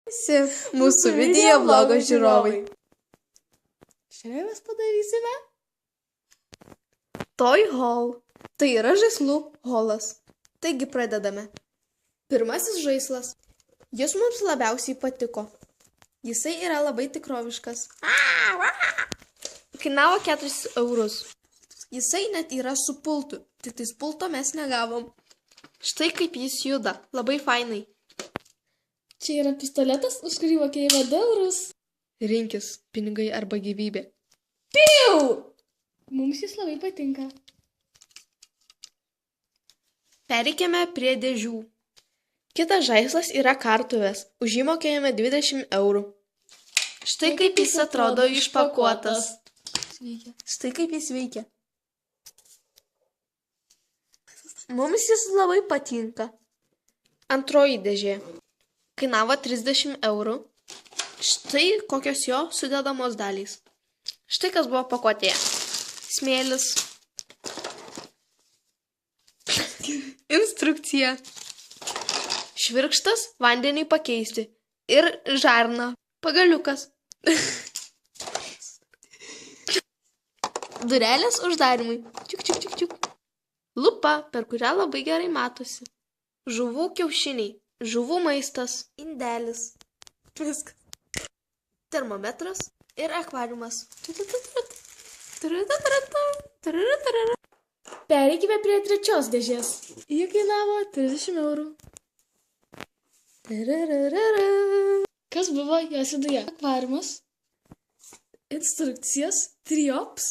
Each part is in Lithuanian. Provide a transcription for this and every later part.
Visi mūsų video vlogo žiūrovai. Šiandien mes padarysime Toy Haul. Tai yra žaislų holas. Taigi pradedame. Pirmasis žaislas. Jis mums labiausiai patiko. Jisai yra labai tikroviškas. Kainavo 4 eurus. Jisai net yra su pultu. Tik tais pulto mes negavom. Štai kaip jis juda. Labai fainai. Čia yra pistoletas, už kurį mokėjome 2 eurus. Rinkis pinigai arba gyvybė. Piu! Mums jis labai patinka. Pereikime prie dėžių. Kitas žaislas yra kartuvės. Už jį mokėjome 20 eurų. Štai kaip jis atrodo išpakuotas. Štai kaip jis veikia. Mums jis labai patinka. Antroji dėžė. Kainavo 30 eurų. Štai kokios jo sudedamos dalys. Štai kas buvo pakuotėje. Smėlis. Instrukcija. Švirkštas vandeniui pakeisti. Ir žarna. Pagaliukas. Durelės uždarimui. Čiuk, čiuk, čiuk, čiuk. Lupa, per kurią labai gerai matosi. Žuvų kiaušiniai. Žuvų maistas. Indelis. Viskas. Termometras ir akvariumas. Pereikime prie trečios dėžės. Ji kainavo 30 eurų. Kas buvo jos viduje? Akvariumas. Instrukcijos. Triops.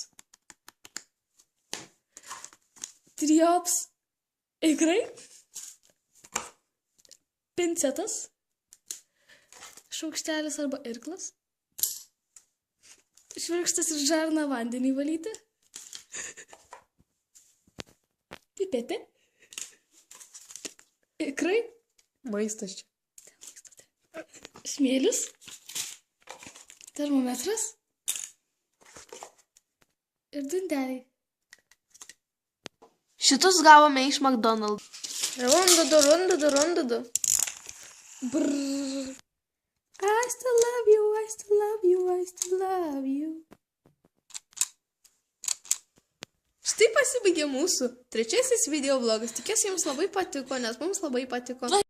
Ikrai. Pincetas. Šaukštelis arba irklas. Švirkštas ir žarna vandenį valyti. Pipetė. Ikrai. Maistas čia. Smėlis. Termometras. Ir dundeliai. Šitus gavome iš McDonald's. Rundudu. Brrr. I still love you, I still love you, I still love you. Štai pasibaigė mūsų trečiasis video vlogas. Tikiuosi jums labai patiko, nes mums labai patiko.